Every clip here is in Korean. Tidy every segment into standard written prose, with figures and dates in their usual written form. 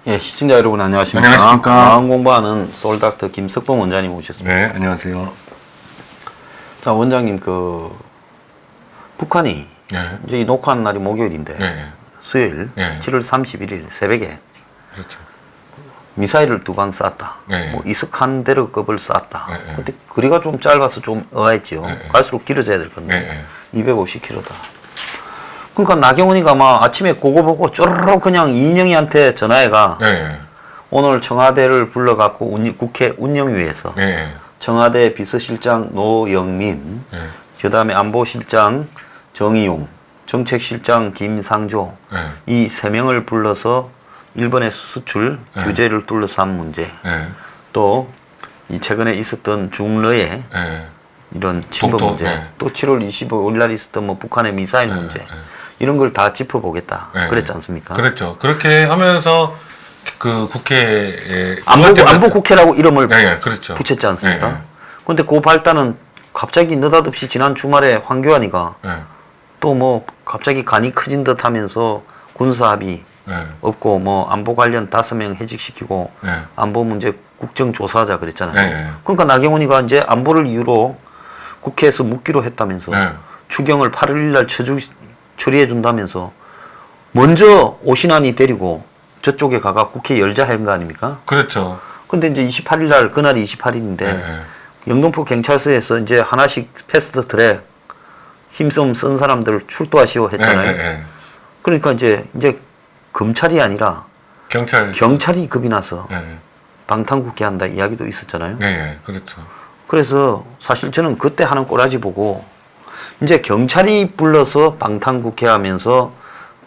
예, 시청자 여러분 안녕하십니까? 안녕하십니까? 마음 공부하는 소울닥터 김석동 원장님 오셨습니다. 네, 안녕하세요. 자, 원장님 북한이 네, 이제 이 녹화하는 날이 목요일인데 네, 수요일 네. 7월 31일 새벽에 그렇죠. 미사일을 2방 쐈다. 네. 뭐 이스칸데르급을 쐈다. 네, 네. 근데 거리가 좀 짧아서 좀 의아했죠. 네, 네. 갈수록 길어져야 될 건데 네, 250km다. 그러니까 나경원이가 막 아침에 그거 보고 쪼르륵 그냥 이인영이한테 전화해가 네, 오늘 청와대를 불러갖고 국회 운영위에서 네, 청와대 비서실장 노영민, 네, 그 다음에 안보실장 정의용, 정책실장 김상조, 네, 이 세 명을 불러서 일본의 수출 네. 규제를 둘러싼 문제, 네, 또 이 최근에 있었던 중러의 네, 이런 침범 독도, 문제, 네. 또 7월 25일 날 있었던 뭐 북한의 미사일 네, 문제, 네. 이런 걸 다 짚어보겠다. 네. 그랬지 않습니까? 그랬죠. 그렇게 하면서 그 국회에 안보 국회라고 이름을 네, 네, 그렇죠. 붙였지 않습니까? 네, 근데 그 발단은 갑자기 느닷없이 지난 주말에 황교안이가 네, 또 뭐 갑자기 간이 커진 듯 하면서 군사합의 네, 없고 뭐 안보 관련 5명 해직시키고 네, 안보 문제 국정조사하자 그랬잖아요. 네. 그러니까 나경원이가 이제 안보를 이유로 국회에서 묻기로 했다면서 네. 추경을 8일 날 처리해 준다면서 먼저 오신환이 데리고 저쪽에 가가 국회 열자 한 거 아닙니까? 그렇죠. 근데 이제 28일 날 그날이 28일인데 네, 영등포 경찰서에서 이제 하나씩 패스트 트랙 힘좀 쓴 사람들 출두하시오 했잖아요. 네, 네. 그러니까 이제 검찰이 아니라 경찰이 급이 나서 네, 방탄국회 한다 이야기도 있었잖아요. 네, 네, 그렇죠. 그래서 사실 저는 그때 하는 꼬라지 보고 이제 경찰이 불러서 방탄국회 하면서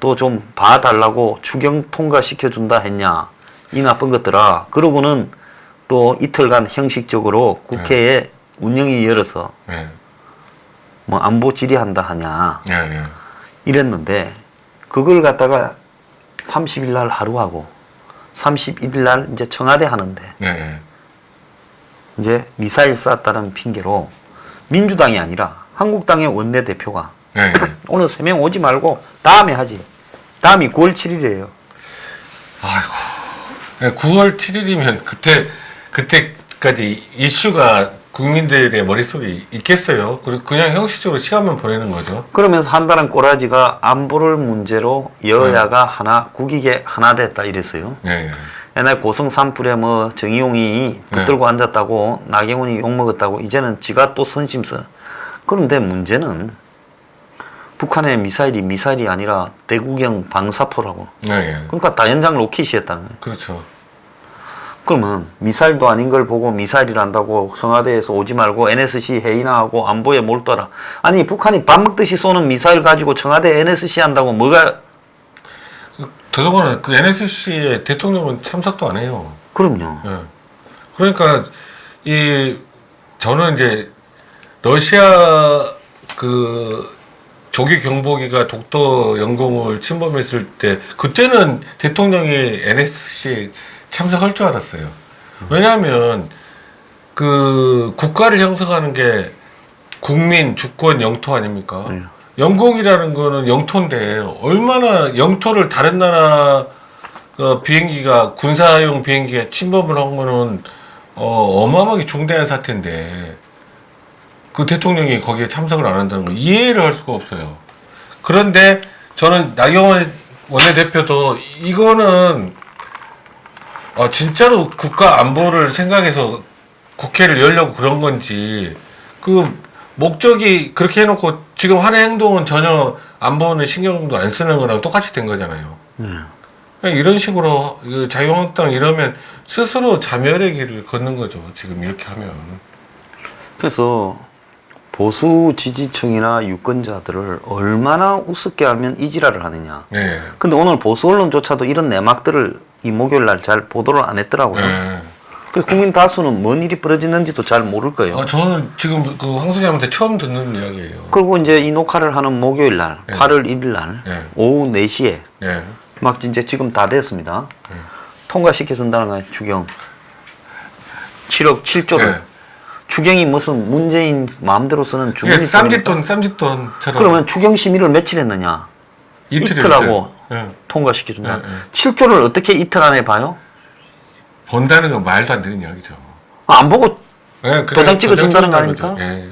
또 좀 봐달라고 추경 통과시켜준다 했냐 이 나쁜 것들아. 그러고는 또 이틀간 형식적으로 국회에 운영이 열어서 네, 뭐 안보 질의한다 하냐 네, 네. 이랬는데 그걸 갖다가 30일 날 하루하고 31일 날 이제 청와대 하는데 네, 네. 이제 미사일 쐈다는 핑계로 민주당이 아니라 한국당의 원내대표가 네, 네. 오늘 3명 오지 말고 다음에 하지. 다음이 9월 7일이에요. 아이고. 네, 9월 7일이면 그때까지 이슈가 국민들의 머릿속에 있겠어요. 그리고 그냥 형식적으로 시간만 보내는 거죠. 그러면서 한다는 꼬라지가 안보를 문제로 여야가 하나 국익에 하나 됐다 이랬어요. 네, 옛날 고성 산불에 뭐 정의용이 붙들고 앉았다고 나경원이 욕먹었다고 이제는 지가 또 선심서. 그런데 문제는 북한의 미사일이 아니라 대구경 방사포라고. 네, 그러니까 다연장 로켓이었다는 거예요. 그렇죠. 그러면 미사일도 아닌 걸 보고 미사일이란다고 청와대에서 오지 말고 NSC 회의나 하고 안보에 몰두하라. 아니 북한이 밥 먹듯이 쏘는 미사일 가지고 청와대 NSC 한다고 뭐가. 더더군다나 그 NSC에 대통령은 참석도 안 해요. 그럼요. 네. 그러니까 저는 이제 러시아 조기 경보기가 독도 영공을 침범했을 때 그때는 대통령이 NSC 참석할 줄 알았어요. 왜냐하면 그 국가를 형성하는 게 국민, 주권, 영토 아닙니까? 영공이라는 거는 영토인데 얼마나 영토를 다른 나라 비행기가 군사용 비행기가 침범을 한 거는 어마어마하게 중대한 사태인데 그 대통령이 거기에 참석을 안 한다는 걸 이해를 할 수가 없어요. 그런데 저는 나경원 원내대표도 이거는 진짜로 국가 안보를 생각해서 국회를 열려고 그런 건지 그 목적이 그렇게 해놓고 지금 하는 행동은 전혀 안보는 신경도 안 쓰는 거랑 똑같이 된 거잖아요. 그냥 이런 식으로 자유한국당 이러면 스스로 자멸의 길을 걷는 거죠. 지금 이렇게 하면. 그래서 보수 지지층이나 유권자들을 얼마나 우습게 하면 이 지랄을 하느냐. 네. 근데 오늘 보수 언론조차도 이런 내막들을 이 목요일 날 잘 보도를 안 했더라고요. 네. 그 국민 다수는 뭔 일이 벌어지는지도 잘 모를 거예요. 저는 지금 그 황 소장님한테 처음 듣는 이야기예요. 그리고 이제 이 녹화를 하는 목요일 날, 네. 8월 1일 날, 네. 오후 4시에 네. 막 이제 지금 다 됐습니다. 네. 통과시켜준다는 거예요, 추경. 7억 7조를. 네. 추경이 무슨 문재인 마음대로 쓰는 이게 주머니 쌈짓돈처럼. 그러면 추경 심의를 며칠 했느냐? 이틀하고 네. 통과시켜준다. 네, 네. 7조를 어떻게 이틀 안에 봐요? 본다는 건 말도 안 되는 이야기죠. 안 보고 네, 도장 찍어준다는 거 아닙니까? 네.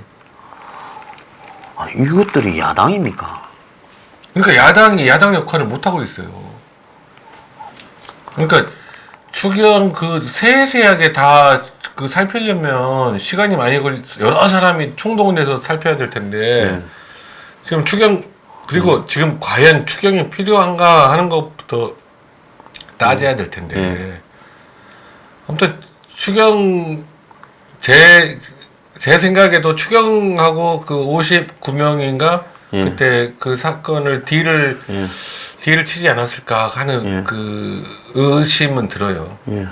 아니, 이것들이 야당입니까? 그러니까 야당이 야당 역할을 못 하고 있어요. 그러니까 추경 그 세세하게 다 그 살피려면 시간이 많이 여러 사람이 총동원해서 살펴야 될 텐데 네. 지금 추경 그리고 지금 과연 추경이 필요한가 하는 것부터 따져야 될 텐데 네. 아무튼 추경 제 생각에도 추경하고 그 59명인가 예. 그때 그 사건을 딜을 치지 않았을까 하는 예. 그 의심은 들어요. 예.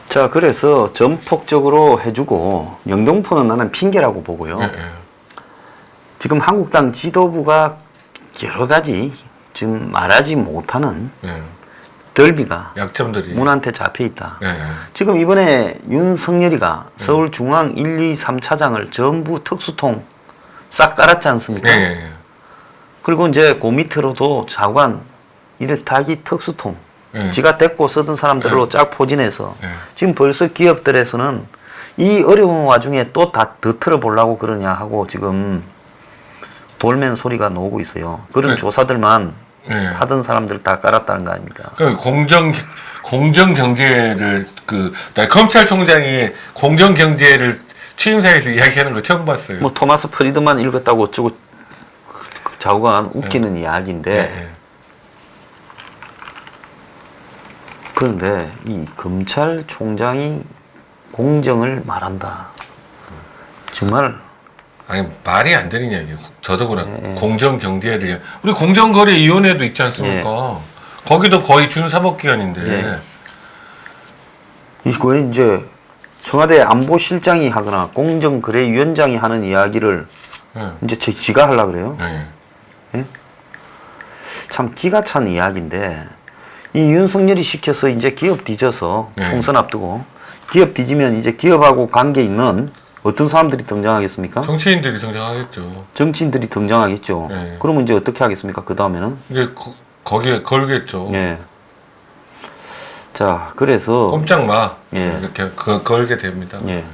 자, 그래서 전폭적으로 해주고 영등포는 나는 핑계라고 보고요. 예, 예. 지금 한국당 지도부가 여러 가지 지금 말하지 못하는 예. 덜비가 약점들이. 문한테 잡혀 있다. 예, 예. 지금 이번에 윤석열이가 서울중앙 1, 2, 3차장을 전부 특수통 싹 깔았지 않습니까? 예, 예. 그리고 이제 그 밑으로도 장관 이렇다기 특수통 예. 지가 데리고 쓰던 사람들로 쫙 포진해서 예. 지금 벌써 기업들에서는 이 어려운 와중에 또 다 더 틀어보려고 그러냐 하고 지금 돌면 소리가 나오고 있어요. 그런 네. 조사들만 예. 하던 사람들 다 깔았다는 거 아닙니까? 그러니까 공정 경제를 검찰총장이 공정 경제를 취임사에서 이야기하는 거 처음 봤어요. 뭐 토마스 프리드만 읽었다고 어쩌고 좌우간 웃기는 이야기인데 예, 예. 그런데 이 검찰총장이 공정을 말한다. 정말 아니 말이 안 되는 이야기예요. 더더구나 예, 예. 공정 경제를 우리 공정거래위원회도 있지 않습니까? 거기도 거의 준사법기관인데 이거 이제 청와대 안보실장이 하거나 공정거래위원장이 하는 이야기를 예. 이제 지가 하려고 그래요. 예. 참 기가 찬 이야기인데 이 윤석열이 시켜서 이제 기업 뒤져서 네. 총선 앞두고 기업 뒤지면 이제 기업하고 관계 있는 어떤 사람들이 등장하겠습니까? 정치인들이 등장하겠죠. 정치인들이 등장하겠죠. 네. 그러면 이제 어떻게 하겠습니까? 그 다음에는? 이제 거기에 걸겠죠. 예. 자, 그래서 꼼짝 마. 예. 이렇게 걸게 됩니다. 예.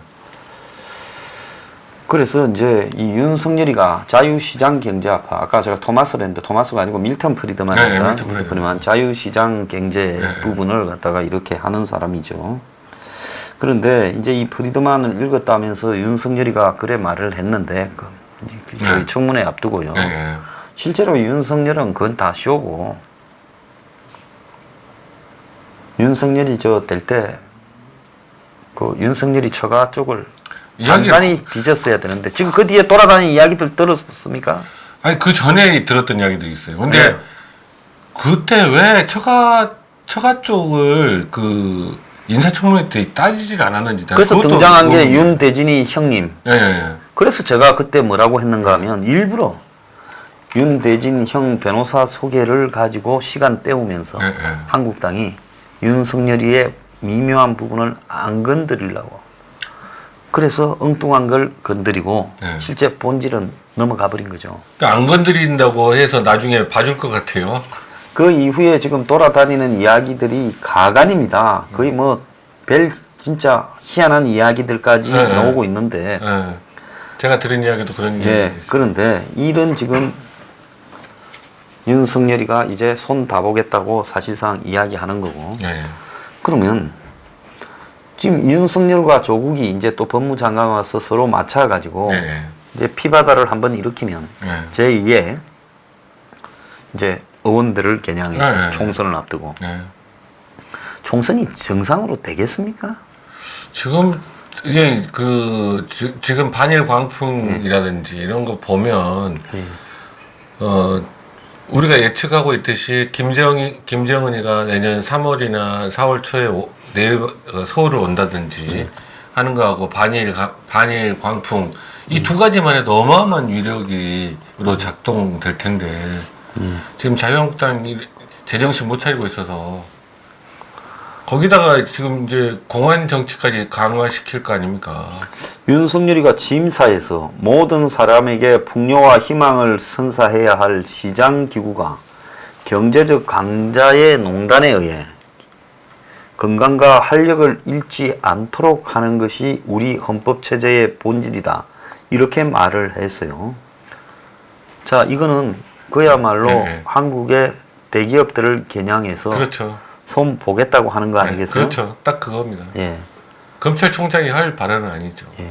그래서 이제 이 윤석열이가 자유시장 경제학파, 아까 제가 토마스를 했는데 토마스가 아니고 밀턴 프리드만 네, 했다. 밀턴 프리드만. 자유시장 경제 네. 부분을 갖다가 이렇게 하는 사람이죠. 그런데 이제 이 프리드만을 읽었다면서 윤석열이가 그래 말을 했는데 저희 네. 청문회 앞두고요. 예. 실제로 윤석열은 그건 다 쇼고 윤석열이 저 될 때 그 윤석열이 처가 쪽을 간단히 뒤졌어야 되는데 지금 그 뒤에 돌아다니는 이야기들 들었습니까? 아니 그 전에 들었던 이야기도 있어요. 근데 네. 그때 왜 처가 쪽을 그 인사청문회 때 따지질 않았는지. 난 그래서 그것도 등장한 게 모르겠어요. 윤대진이 형님. 예, 예. 그래서 제가 그때 뭐라고 했는가 하면 일부러 윤대진 형 변호사 소개를 가지고 시간 때우면서 예, 예. 한국당이 윤석열이의 미묘한 부분을 안 건드리려고 그래서 엉뚱한 걸 건드리고 네. 실제 본질은 넘어가 버린 거죠. 그러니까 안 건드린다고 해서 나중에 봐줄 것 같아요. 그 이후에 지금 돌아다니는 이야기들이 가관입니다. 거의 뭐 별 진짜 희한한 이야기들까지 네, 네. 나오고 있는데 예. 제가 들은 이야기도 그런 이야기. 예, 그런데 이런 지금 윤석열이가 이제 손 다 보겠다고 사실상 이야기하는 거고 예. 그러면 지금 윤석열과 조국이 이제 또 법무장관 와서 서로 맞춰가지고 예. 이제 피바다를 한번 일으키면 예. 제2의 이제 의원들을 겨냥해서 네, 네. 총선을 앞두고 예. 총선이 정상으로 되겠습니까? 지금 이게 지금 반일 광풍이라든지 이런 거 보면 예. 우리가 예측하고 있듯이 김정은이가 내년 3월이나 4월 초에 서울을 온다든지 하는 거하고 반일 광풍 이 두 가지만 해도 어마어마한 위력으로 작동될 텐데 지금 자유한국당이 제정신 못 차리고 있어서 거기다가 지금 이제 공안 정치까지 강화시킬 거 아닙니까? 윤석열이가 취임사에서 모든 사람에게 풍요와 희망을 선사해야 할 시장기구가 경제적 강자의 농단에 의해 건강과 활력을 잃지 않도록 하는 것이 우리 헌법체제의 본질이다. 이렇게 말을 했어요. 자, 이거는 그야말로 네. 한국의 대기업들을 겨냥해서 그렇죠. 손 보겠다고 하는 거 아니겠어요? 그렇죠. 딱 그겁니다. 예. 검찰총장이 할 발언은 아니죠. 예.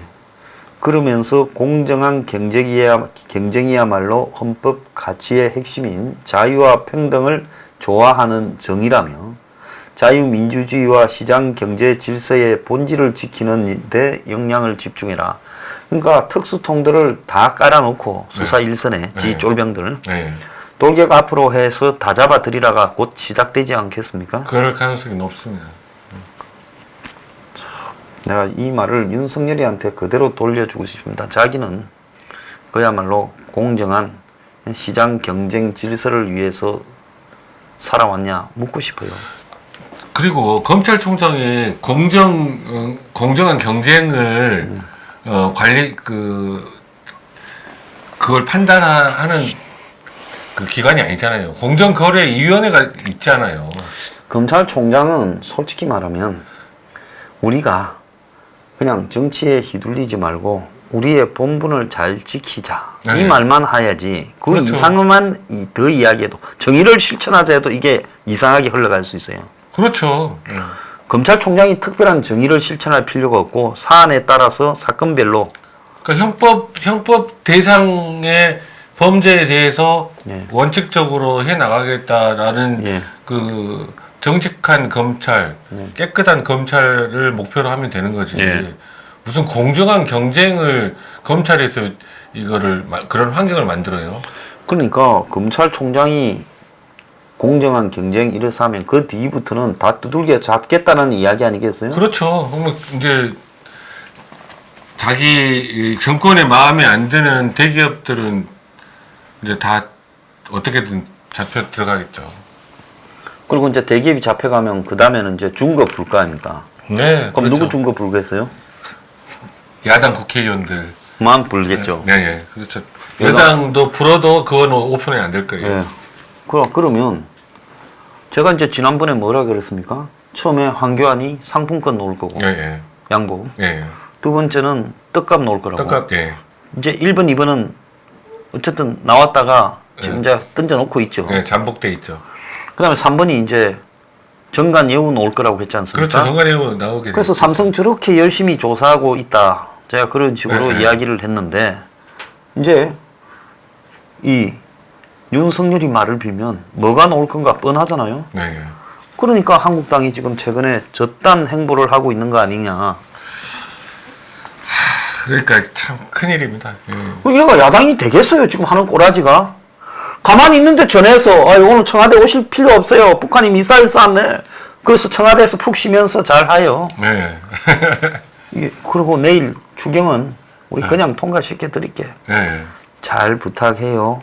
그러면서 공정한 경쟁이야말로 헌법 가치의 핵심인 자유와 평등을 좋아하는 정의라며 자유민주주의와 시장 경제 질서의 본질을 지키는 데 역량을 집중해라. 그러니까 특수통들을 다 깔아놓고 수사 일선에 지 쫄병들 네. 돌격 앞으로 해서 다 잡아들이라가 곧 시작되지 않겠습니까? 그럴 가능성이 높습니다. 내가 이 말을 윤석열이한테 그대로 돌려주고 싶습니다. 자기는 그야말로 공정한 시장 경쟁 질서를 위해서 살아왔냐 묻고 싶어요. 그리고 검찰총장이 공정한 경쟁을 그걸 판단하는 그 기관이 아니잖아요. 공정거래위원회가 있잖아요. 검찰총장은 솔직히 말하면 우리가 그냥 정치에 휘둘리지 말고 우리의 본분을 잘 지키자. 네. 이 말만 해야지. 그 그렇죠. 이상만 더 이야기해도 정의를 실천하자 해도 이게 이상하게 흘러갈 수 있어요. 그렇죠. 검찰총장이 특별한 정의를 실천할 필요가 없고 사안에 따라서 사건별로 그러니까 형법 대상의 범죄에 대해서 예. 원칙적으로 해 나가겠다라는 예. 그 정직한 검찰, 깨끗한 검찰을 목표로 하면 되는 거지. 예. 무슨 공정한 경쟁을 검찰에서 그런 환경을 만들어요. 그러니까 검찰총장이 공정한 경쟁 이래서 하면 그 뒤부터는 다 두들겨 잡겠다는 이야기 아니겠어요? 그렇죠. 그러면 이제 자기 정권의 마음에 안 드는 대기업들은 이제 다 어떻게든 잡혀 들어가겠죠. 그리고 이제 대기업이 잡혀가면 그 다음에는 이제 준거 불 거 아닙니까? 네. 그럼 그렇죠. 누구 준거 불겠어요? 야당 국회의원들. 만 불겠죠. 네, 네. 그렇죠. 여당도 불어도 그건 오픈이 안 될 거예요. 예. 그러면 제가 이제 지난번에 뭐라 그랬습니까? 처음에 황교안이 상품권 놓을 거고 예, 예. 양보. 예. 두 번째는 떡값 놓을 거라고. 떡값, 예. 이제 1번, 2번은 어쨌든 나왔다가 지금 이제 던져놓고 있죠. 예, 잠복돼 있죠. 그 다음에 3번이 이제 정관 예우 놓을 거라고 했지 않습니까? 그렇죠. 정관예우 나오게. 그래서 삼성 저렇게 열심히 조사하고 있다. 제가 그런 식으로 네, 네. 이야기를 했는데 이제 이 윤석열이 말을 빌면 뭐가 나올 건가 뻔하잖아요. 네. 그러니까 한국당이 지금 최근에 저딴 행보를 하고 있는 거 아니냐. 그러니까 참 큰일입니다. 예. 이래가 야당이 되겠어요. 지금 하는 꼬라지가. 가만히 있는데 전해서 오늘 청와대 오실 필요 없어요. 북한이 미사일 쐈네. 그래서 청와대에서 푹 쉬면서 잘 하요. 네. 그리고 내일 추경은 우리 그냥 통과시켜 드릴게. 네. 잘 부탁해요.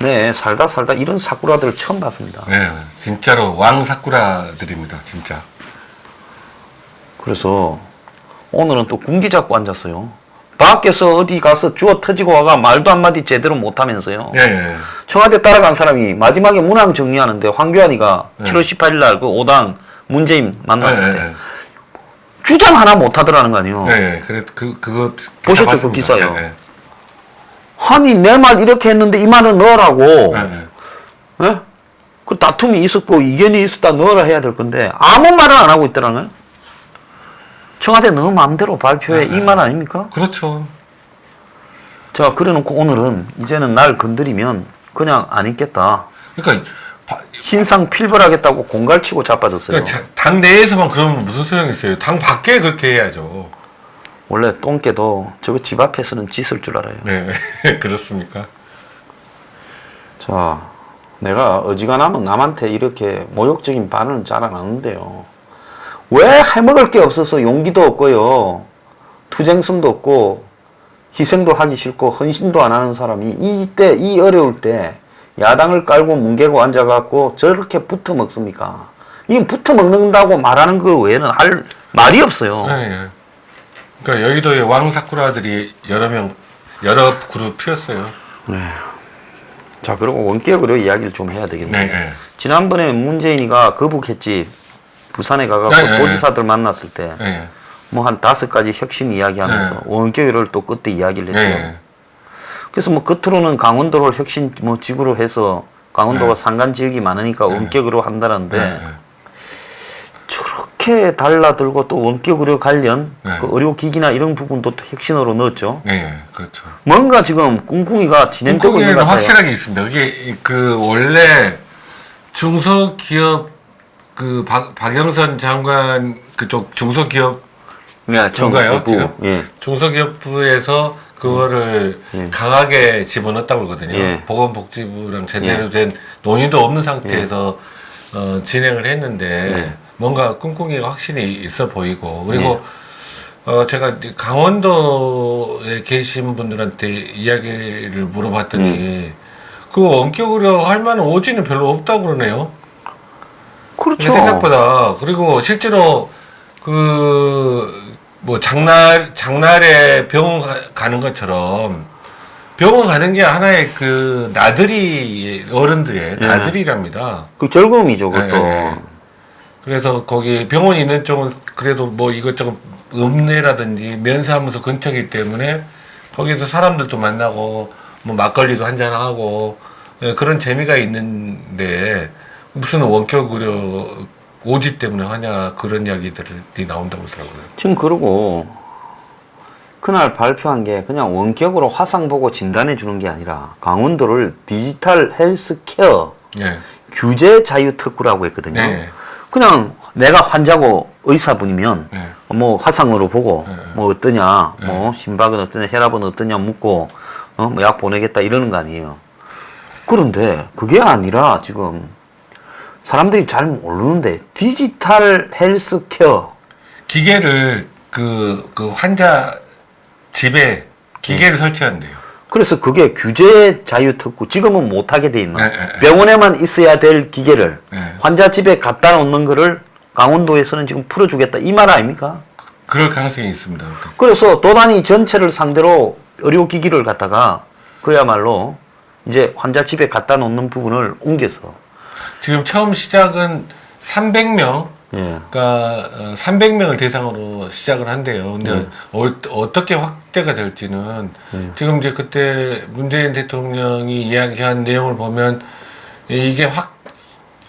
네, 살다 이런 사쿠라들 처음 봤습니다. 네. 진짜로 왕사쿠라들입니다. 진짜. 그래서 오늘은 또 군기 잡고 앉았어요. 밖에서 어디 가서 주워 터지고 와가 말도 한마디 제대로 못하면서요. 네. 청와대 따라간 사람이 마지막에 문항 정리하는데 황교안이가 네. 7월 18일 날 그 5당 문재인 만났을 때 네. 주장 하나 못하더라는 거 아니에요. 네. 그래 그거 보셨죠? 그 봤습니다. 기사요. 네. 아니 내 말 이렇게 했는데 이 말은 넣으라고. 네. 예? 그 다툼이 있었고 이견이 있었다 넣으라 해야 될 건데 아무 말을 안 하고 있더라는 거예요. 청와대 너 마음대로 발표해 이 말 아닙니까? 그렇죠. 자 그래놓고 오늘은 이제는 날 건드리면 그냥 안 있겠다. 그러니까 신상 필벌하겠다고 공갈치고 자빠졌어요. 그러니까 당 내에서만 그러면 무슨 소용이 있어요? 당 밖에 그렇게 해야죠. 원래 똥개도 저거 집 앞에서는 짖을 줄 알아요. 네. 그렇습니까? 자 내가 어지간하면 남한테 이렇게 모욕적인 발언은 잘 안 하는데요. 왜 해먹을 게 없어서 용기도 없고요. 투쟁성도 없고 희생도 하기 싫고 헌신도 안 하는 사람이 이때 이 어려울 때 야당을 깔고 뭉개고 앉아갖고 저렇게 붙어 먹습니까? 이건 붙어 먹는다고 말하는 그 외에는 할 말이 없어요. 네, 네. 그러니까 여의도에 왕사쿠라들이 여러 그룹 피었어요. 네. 자, 그리고 원격으로 이야기를 좀 해야 되겠네요. 네, 네. 지난번에 문재인이가 거북했지 부산에 가갖고 네, 네, 도지사들 만났을 때 네. 뭐 한 5가지 혁신 이야기하면서 네. 원격을 또 그때 이야기를 했죠. 네. 그래서 뭐 겉으로는 강원도를 혁신 뭐 지구로 해서 강원도가 네. 산간 지역이 많으니까 원격으로 한다는데 네. 저렇게 달라들고 또 원격 의료 관련 네. 그 의료기기나 이런 부분도 또 혁신으로 넣었죠. 네, 그렇죠. 뭔가 지금 꿍꿍이가 진행되고 있는 것 같아요. 확실하게 있습니다. 이게 그 원래 중소기업 그 박영선 장관 그쪽 중소기업 네, 정가요? 부, 지금 예. 중소기업부에서 그거를 강하게 집어넣었다고 그러거든요. 예. 보건복지부랑 제대로 된 논의도 없는 상태에서 진행을 했는데 뭔가 꿍꿍이가 확실히 있어 보이고 그리고 제가 강원도에 계신 분들한테 이야기를 물어봤더니 그 원격으로 할 만한 오지는 별로 없다고 그러네요. 그렇죠. 생각보다. 그리고 실제로 뭐 장날에 병원 가는 것처럼 병원 가는 게 하나의 그 나들이 어른들의 나들이랍니다. 그 즐거움이죠, 그것도. 네. 그래서 거기 병원 있는 쪽은 그래도 뭐 이것저것 읍내라든지 면사무소 근처이기 때문에 거기서 사람들도 만나고 뭐 막걸리도 한잔 하고 그런 재미가 있는데 무슨 원격 의료 오지 때문에 하냐 그런 이야기들이 나온다고 하더라고요. 지금 그러고 그날 발표한 게 그냥 원격으로 화상 보고 진단해 주는 게 아니라 강원도를 디지털 헬스케어 네. 규제 자유 특구라고 했거든요. 네. 그냥 내가 환자고 의사분이면 네. 뭐 화상으로 보고 네. 뭐 어떠냐, 뭐 심박은 어떠냐, 혈압은 어떠냐 묻고 뭐 약 보내겠다 이러는 거 아니에요. 그런데 그게 아니라 지금 사람들이 잘 모르는데 디지털 헬스케어 기계를 그 환자 집에 기계를 설치한대요. 그래서 그게 규제 자유 특구 지금은 못하게 돼 있는 네. 병원에만 있어야 될 기계를 네. 환자 집에 갖다 놓는 거를 강원도에서는 지금 풀어주겠다 이 말 아닙니까? 그럴 가능성이 있습니다. 그래서 도단위 전체를 상대로 의료기기를 갖다가 그야말로 이제 환자 집에 갖다 놓는 부분을 옮겨서 지금 처음 시작은 300명, 예. 그러니까 300명을 대상으로 시작을 한대요. 근데 어떻게 확대가 될지는 지금 이제 그때 문재인 대통령이 이야기한 내용을 보면 이게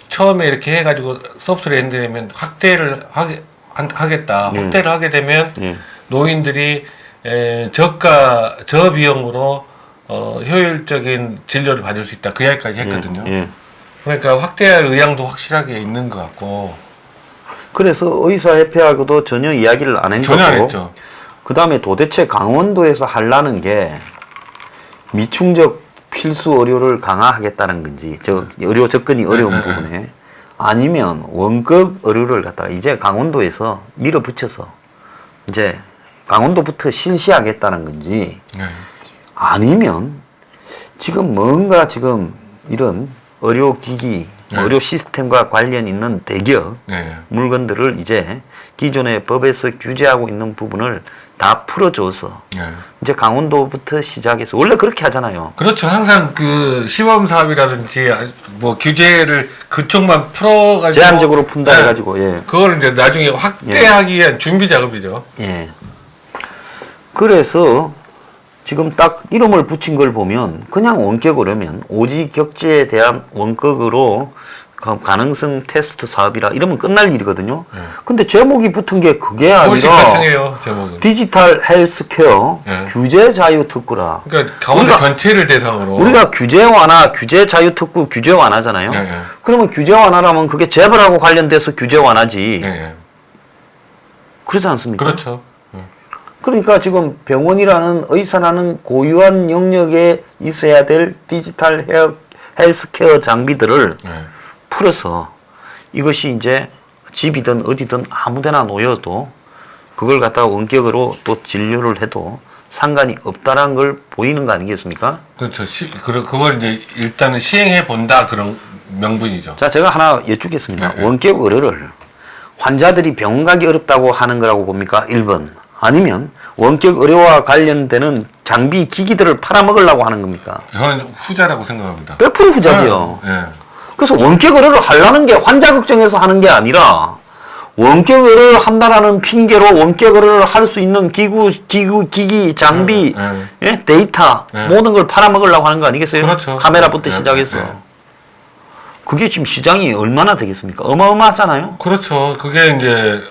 처음에 이렇게 해가지고 서브스를 했는데 확대를 하겠다. 확대를 하게 되면 노인들이 저비용으로 효율적인 진료를 받을 수 있다. 그 이야기까지 했거든요. 그러니까 확대할 의향도 확실하게 있는 것 같고. 그래서 의사협회하고도 전혀 이야기를 안 전혀 안 했고 했죠. 그 다음에 도대체 강원도에서 하려는 게 미충적 필수 의료를 강화하겠다는 건지 의료 접근이 어려운 부분에 아니면 원격 의료를 갖다가 이제 강원도에서 밀어붙여서 이제 강원도부터 실시하겠다는 건지 아니면 지금 뭔가 지금 이런 의료기기 의료 시스템과 관련 있는 대기업 물건들을 이제 기존의 법에서 규제하고 있는 부분을 다 풀어줘서 이제 강원도부터 시작해서 원래 그렇게 하잖아요. 그렇죠. 항상 그 시범 사업이라든지 뭐 규제를 그쪽만 풀어가지고 제한적으로 푼다 해가지고 그걸 이제 나중에 확대하기 위한 준비 작업이죠. 예. 그래서 지금 딱 이름을 붙인 걸 보면 그냥 원격으로면 오지 격제에 대한 원격으로 가능성 테스트 사업이라 이러면 끝날 일이거든요. 근데 제목이 붙은 게 그게 훨씬 아니라 가능해요. 제목은. 디지털 헬스케어 규제 자유 특구라. 그러니까 강원도 전체를 대상으로 우리가 규제 완화, 규제 자유 특구, 규제 완화잖아요. 그러면 규제 완화라면 그게 재벌하고 관련돼서 규제 완화지. 그렇지 않습니까? 그렇죠. 그러니까 지금 병원이라는 의사라는 고유한 영역에 있어야 될 디지털 헬스케어 장비들을 네. 풀어서 이것이 이제 집이든 어디든 아무데나 놓여도 그걸 갖다가 원격으로 또 진료를 해도 상관이 없다는 걸 보이는 거 아니겠습니까? 그렇죠. 그걸 이제 일단은 시행해 본다 그런 명분이죠. 자, 제가 하나 여쭙겠습니다. 네. 원격 의료를 환자들이 병원 가기 어렵다고 하는 거라고 봅니까? 1번. 아니면 원격 의료와 관련되는 장비 기기들을 팔아먹으려고 하는 겁니까? 저는 후자라고 생각합니다. 100% 후자지요. 네. 그래서 원격 의료를 하려는 게 환자 걱정해서 하는 게 아니라 원격 의료를 한다라는 핑계로 원격 의료를 할 수 있는 기기, 장비, 예? 데이터 네. 모든 걸 팔아먹으려고 하는 거 아니겠어요? 그렇죠. 카메라부터 네. 시작해서. 네. 그게 지금 시장이 얼마나 되겠습니까? 어마어마하잖아요. 그렇죠. 그게 이제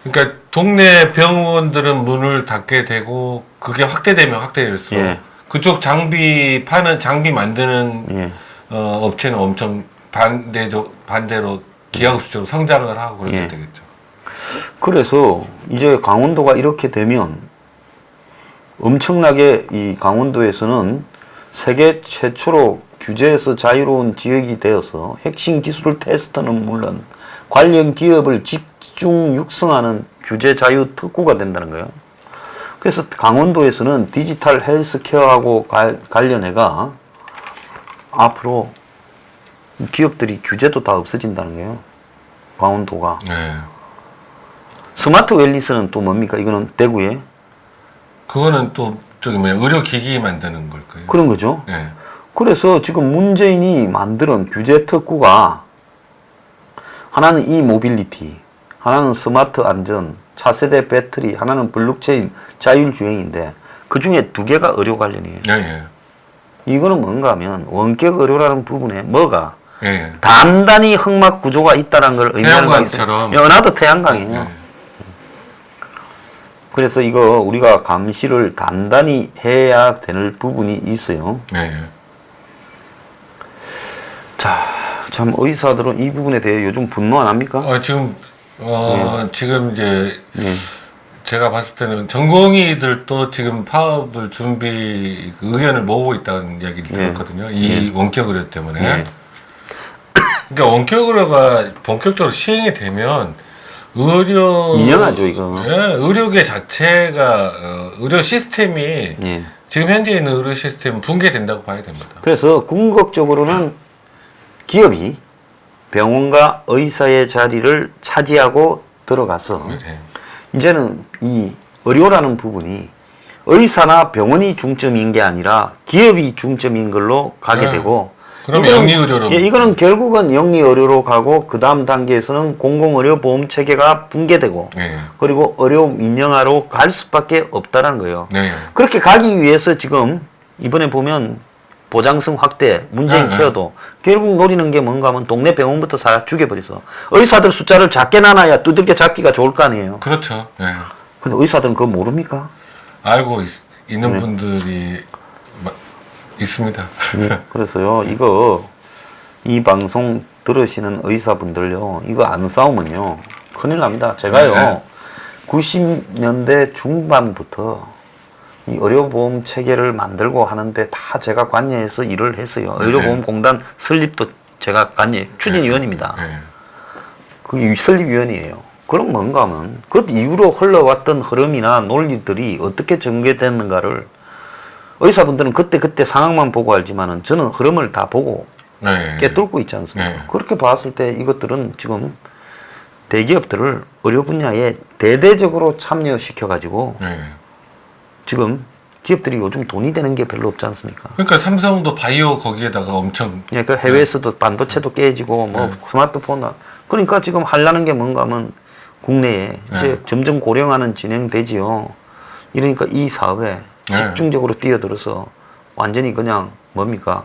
그러니까 동네 병원들은 문을 닫게 되고 그게 확대되면 확대될수록 예. 그쪽 장비 파는 장비 만드는 예. 업체는 엄청 반대로 기하급수적으로 성장을 하고 그렇게 예. 되겠죠. 그래서 이제 강원도가 이렇게 되면 엄청나게 이 강원도에서는 세계 최초로 규제에서 자유로운 지역이 되어서 핵심 기술 테스트는 물론 관련 기업을 집중 육성하는 규제 자유 특구가 된다는 거예요. 그래서 강원도에서는 디지털 헬스케어하고 관련해가 앞으로 기업들이 규제도 다 없어진다는 거예요. 강원도가. 네. 스마트 웰니스는 또 뭡니까? 이거는 대구에 그거는 또 저기 의료기기 만드는 걸까요? 그런 거죠. 네. 그래서 지금 문재인이 만드는 규제 특구가 하나는 이 모빌리티, 하나는 스마트 안전, 차세대 배터리, 하나는 블록체인 자율주행인데 그 중에 두 개가 의료 관련이에요. 예, 예. 이거는 뭔가 하면 원격 의료라는 부분에 뭐가 예. 단단히 흑막 구조가 있다는 걸 의미하는 태양광처럼. 연화도 태양광이에요. 예. 그래서 이거 우리가 감시를 단단히 해야 될 부분이 있어요. 예. 자, 참 의사들은 이 부분에 대해 요즘 분노 안 합니까? 지금 이제 예. 제가 봤을 때는 전공의들도 지금 파업을 준비 의견을 모으고 있다는 이야기를 예. 들었거든요. 이 원격 의료 때문에. 예. 그러니까 원격 의료가 본격적으로 시행이 되면 의료 인정하죠, 이거. 예, 의료계 자체가 의료 시스템이 예. 지금 현재 있는 의료 시스템은 붕괴된다고 봐야 됩니다. 그래서 궁극적으로는 기업이 병원과 의사의 자리를 차지하고 들어가서 예. 이제는 이 의료라는 부분이 의사나 병원이 중점인 게 아니라 기업이 중점인 걸로 가게 네. 되고 그럼 이거는- 영리의료로 예, 이거는 결국은 영리의료로 가고 그 다음 단계에서는 공공의료보험 체계가 붕괴되고 예. 그리고 의료 민영화로 갈 수밖에 없다는 거예요. 네. 그렇게 가기 위해서 지금 이번에 보면 보장성 확대, 문재인 네, 케어도 결국 노리는 게 뭔가 하면 동네 병원부터 사 죽여버려서 의사들 숫자를 작게 나눠야 두들겨 잡기가 좋을 거 아니에요. 그렇죠. 예. 근데 의사들은 그거 모릅니까? 알고 있는 네. 분들이 있습니다. 그래서요, 이 방송 들으시는 의사분들요, 이거 안 싸우면요, 큰일 납니다. 제가요, 네. 90년대 중반부터 이 의료보험 체계를 만들고 하는데 다 제가 관여해서 일을 했어요. 의료보험공단 설립도 제가 추진위원입니다. 예. 그게 설립위원이에요. 그럼 뭔가 하면 그 이후로 흘러왔던 흐름이나 논리들이 어떻게 전개됐는가를 의사분들은 그때 상황만 보고 알지만은 저는 흐름을 다 보고 네. 깨뚫고 있지 않습니까? 네. 그렇게 봤을 때 이것들은 지금 대기업들을 의료 분야에 대대적으로 참여시켜가지고 네. 지금 기업들이 요즘 돈이 되는 게 별로 없지 않습니까? 그러니까 삼성도 바이오 거기에다가 엄청 예, 그 해외에서도 반도체도 깨지고 뭐 네. 스마트폰 그러니까 지금 하려는 게 뭔가 하면 국내에 이제 네. 점점 고령화는 진행되지요. 이러니까 이 사업에 네. 집중적으로 뛰어들어서 완전히 그냥 뭡니까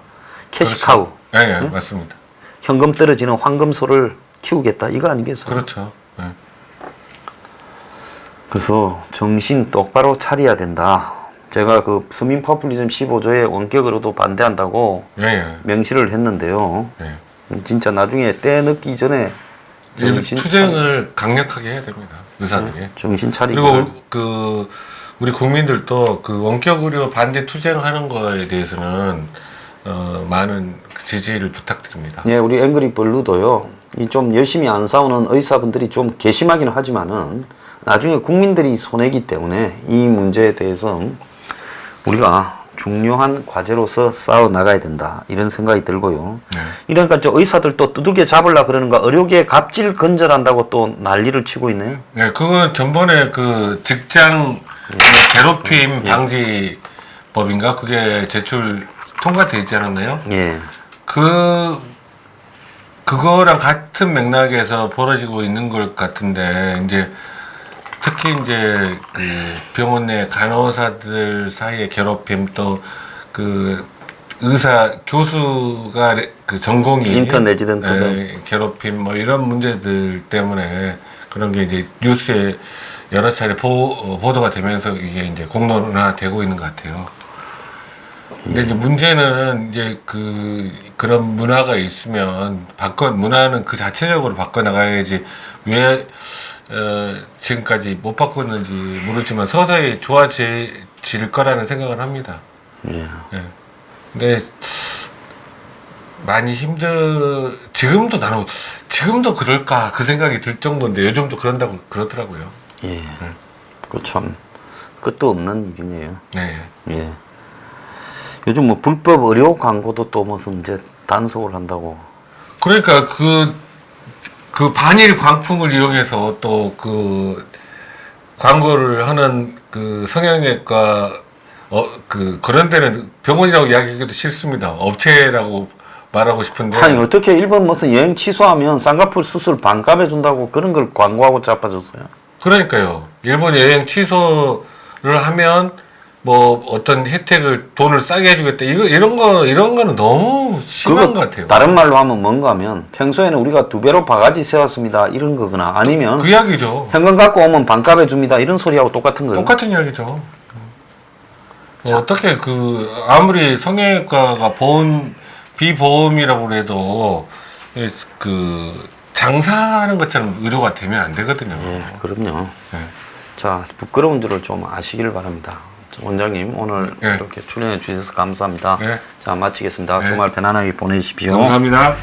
캐시카우, 예, 예, 응? 맞습니다. 현금 떨어지는 황금소를 키우겠다 이거 아니겠어요? 그렇죠. 예. 그래서 정신 똑바로 차려야 된다. 제가 그 서민 포퓰리즘 15조에 원격으로도 반대한다고 예, 예. 명시를 했는데요. 예. 진짜 나중에 때 늦기 전에 정신 투쟁을 강력하게 해야 됩니다. 의사들이. 정신 차리고 그리고 우리 국민들도 그 원격 의료 반대 투쟁하는 거에 대해서는 많은 지지를 부탁드립니다. 예, 우리 앵그리 블루도요. 이 좀 열심히 안 싸우는 의사분들이 좀 괘씸하기는 하지만은 나중에 국민들이 손해기 때문에 이 문제에 대해서 우리가 중요한 과제로서 싸워 나가야 된다 이런 생각이 들고요. 네. 이러니까 저 의사들 또 두들겨 잡으려 그러는가 의료계 갑질 건절한다고 또 난리를 치고 있네요. 네, 그건 전번에 그 직장 괴롭힘 방지 법인가 그게 제출 통과돼 있지 않았나요? 예. 그거랑 같은 맥락에서 벌어지고 있는 것 같은데 이제 특히 이제 그 병원 내 간호사들 사이의 괴롭힘 또 그 의사 교수가 그 전공이 인턴 레지던트들 괴롭힘 뭐 이런 문제들 때문에 그런 게 이제 뉴스에 여러 차례 보도가 되면서 이게 이제 공론화되고 있는 것 같아요. 근데 이제 문제는 이제 그런 문화가 있으면 문화는 그 자체적으로 바꿔 나가야지 왜 지금까지 못 바꿨는지 모르지만 서서히 좋아질 거라는 생각을 합니다. 예. 예. 근데 많이 지금도 나는 지금도 그럴까 그 생각이 들 정도인데 요즘도 그런다고 그러더라고요. 예. 그 참 끝도 없는 일이네요. 네. 예. 요즘 뭐 불법 의료 광고도 또 무슨 이제 단속을 한다고. 그러니까 그 반일 광풍을 이용해서 또 그 광고를 하는 그 성형외과 그런 데는 병원이라고 이야기하기도 싫습니다. 업체라고 말하고 싶은데. 아니 어떻게 일본 무슨 여행 취소하면 쌍꺼풀 수술 반값 해준다고 그런 걸 광고하고 자빠졌어요. 그러니까요. 일본 여행 취소를 하면 뭐 어떤 혜택을 돈을 싸게 해주겠다. 이런 거는 너무 심한 것 같아요. 다른 말로 하면 뭔가 하면 평소에는 우리가 2배로 바가지 세웠습니다 이런 거거나 아니면 그 이야기죠. 현금 갖고 오면 반값 해줍니다 이런 소리하고 똑같은 거예요. 똑같은 이야기죠. 어떻게 아무리 성형외과가 비보험이라고 해도 장사하는 것처럼 의료가 되면 안 되거든요. 예, 그럼요. 네. 자, 부끄러운 줄을 좀 아시길 바랍니다. 원장님 오늘 네. 이렇게 출연해 주셔서 감사합니다. 네. 자, 마치겠습니다. 네. 주말 편안하게 보내십시오. 감사합니다.